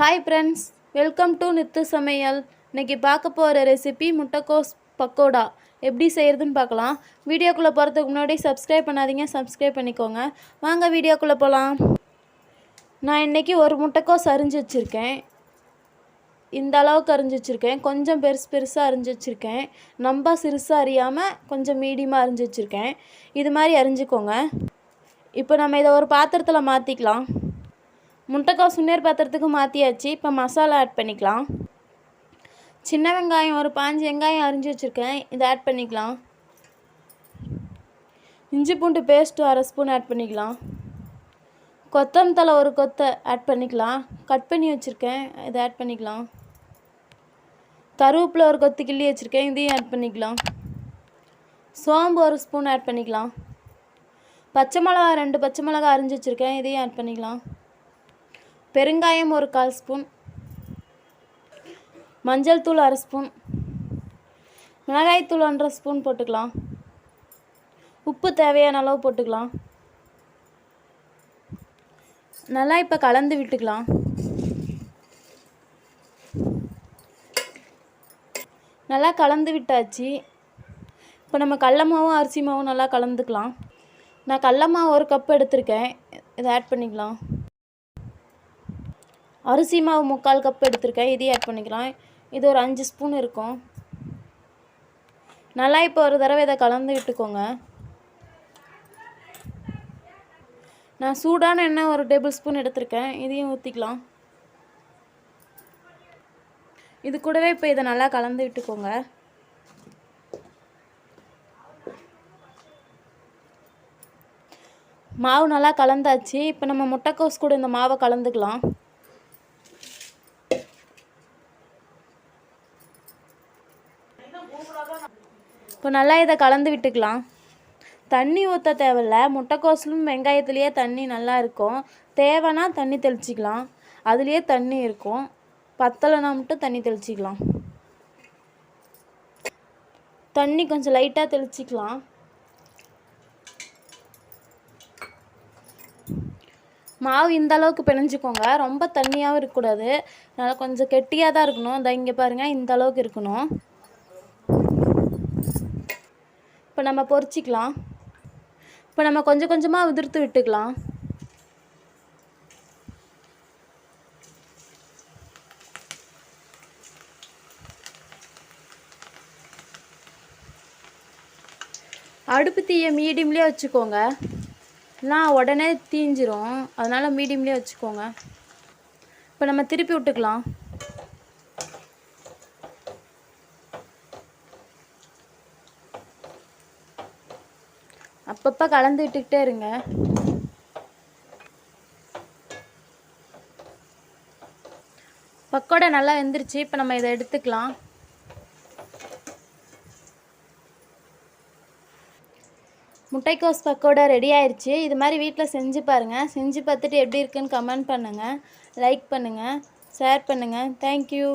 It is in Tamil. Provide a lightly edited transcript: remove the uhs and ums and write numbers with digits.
Hi friends, welcome to Nithu சமையல். இன்னைக்கு பார்க்க போகிற ரெசிபி முட்டைக்கோஸ் பக்கோடா எப்படி செய்கிறதுன்னு பார்க்கலாம். வீடியோக்குள்ளே போகிறதுக்கு முன்னாடி சப்ஸ்கிரைப் பண்ணாதீங்க, சப்ஸ்கிரைப் பண்ணிக்கோங்க. வாங்க வீடியோக்குள்ளே போகலாம். நான் இன்றைக்கி ஒரு முட்டைக்கோஸ் அரிஞ்சு வச்சுருக்கேன். இந்த அளவுக்கு அரிஞ்சு வச்சுருக்கேன். கொஞ்சம் பெருசாக அரிஞ்சு வச்சுருக்கேன். ரொம்ப சிறுசாக அறியாமல் கொஞ்சம் மீடியமாக அரிஞ்சு வச்சுருக்கேன். இது மாதிரி அரிஞ்சுக்கோங்க. இப்போ நம்ம இதை ஒரு பாத்திரத்தில் மாற்றிக்கலாம். முட்டைக்கோஸ் இன்னொரு பாத்திரத்துக்கு மாற்றியாச்சு. இப்போ மசாலா ஆட் பண்ணிக்கலாம். சின்ன வெங்காயம் ஒரு 5 வெங்காயம் அரிஞ்சு வச்சுருக்கேன், இதை ஆட் பண்ணிக்கலாம். இஞ்சி பூண்டு பேஸ்ட்டு 1/2 ஸ்பூன் ஆட் பண்ணிக்கலாம். கொத்தமல்லி ஒரு கொத்தை ஆட் பண்ணிக்கலாம். கட் பண்ணி வச்சுருக்கேன், இதை ஆட் பண்ணிக்கலாம். கருவேப்பிலை ஒரு கொத்து கிள்ளி வச்சுருக்கேன், இதையும் ஆட் பண்ணிக்கலாம். சோம்பு 1 ஸ்பூன் ஆட் பண்ணிக்கலாம். பச்சை மிளகா 2 பச்சை மிளகா அரிஞ்சு வச்சுருக்கேன், இதையும் ஆட் பண்ணிக்கலாம். பெருங்காயம் ஒரு 1/4 ஸ்பூன். மஞ்சள் தூள் 1/2 ஸ்பூன். மிளகாய் தூள் 1/2 ஸ்பூன் போட்டுக்கலாம். உப்பு தேவையான அளவு போட்டுக்கலாம். நல்லா இப்போ கலந்து விட்டுக்கலாம். நல்லா கலந்து விட்டாச்சு. இப்போ நம்ம கடல மாவும் அரிசி மாவும் நல்லா கலந்துக்கலாம். நான் கடல மாவு 1 கப் எடுத்திருக்கேன், இதை ஆட் பண்ணிக்கலாம். அரிசி மாவு 3/4 கப் எடுத்திருக்கேன், இதையும் ஆட் பண்ணிக்கலாம். இது ஒரு 5 ஸ்பூன் இருக்கும். நல்லா இப்போ ஒரு தடவை இதை கலந்து விட்டுக்கோங்க. நான் சூடான எண்ணெய் 1 டேபிள் ஸ்பூன் எடுத்திருக்கேன், இதையும் ஊற்றிக்கலாம். இது கூடவே இப்போ இதை நல்லா கலந்து விட்டுக்கோங்க. மாவு நல்லா கலந்தாச்சு. இப்போ நம்ம முட்டைக்கோஸ் கூட இந்த மாவை கலந்துக்கலாம். இப்போ நல்லா இதை கலந்து விட்டுக்கலாம். தண்ணி ஊற்ற தேவையில்ல. முட்டைக்கோஸ்லும் வெங்காயத்துலேயே தண்ணி நல்லா இருக்கும். தேவைன்னா தண்ணி தெளிச்சிக்கலாம், அதுலேயே தண்ணி இருக்கும். பத்தலைனா மட்டும் தண்ணி தெளிச்சிக்கலாம். தண்ணி கொஞ்சம் லைட்டாக தெளிச்சிக்கலாம். மாவு இந்த அளவுக்கு பிணைஞ்சிக்கோங்க. ரொம்ப தண்ணியாகவும் இருக்கக்கூடாது, நல்லா கொஞ்சம் கெட்டியாக தான் இருக்கணும். இந்த இங்கே பாருங்கள், இந்த அளவுக்கு இருக்கணும். இப்போ நம்ம பொரிச்சிக்கலாம். இப்போ நம்ம கொஞ்சம் கொஞ்சமாக உதிர்த்து விட்டுக்கலாம். அடுப்பு தீயை மீடியம்லேயே வச்சுக்கோங்க, இல்லைனா உடனே தீஞ்சிரும். அதனால் மீடியம்லேயே வச்சுக்கோங்க. இப்போ நம்ம திருப்பி விட்டுக்கலாம். அப்பப்போ கலந்து விட்டுக்கிட்டே இருங்க. பக்கோடா நல்லா வெந்துருச்சு. இப்போ நம்ம இதை எடுத்துக்கலாம். முட்டைக்கோஸ் பக்கோடா ரெடி ஆயிடுச்சு. இது மாதிரி வீட்டில் செஞ்சு பாருங்கள். செஞ்சு பார்த்துட்டு எப்படி இருக்குன்னு கமெண்ட் பண்ணுங்கள், லைக் பண்ணுங்கள், ஷேர் பண்ணுங்கள். தேங்க்யூ.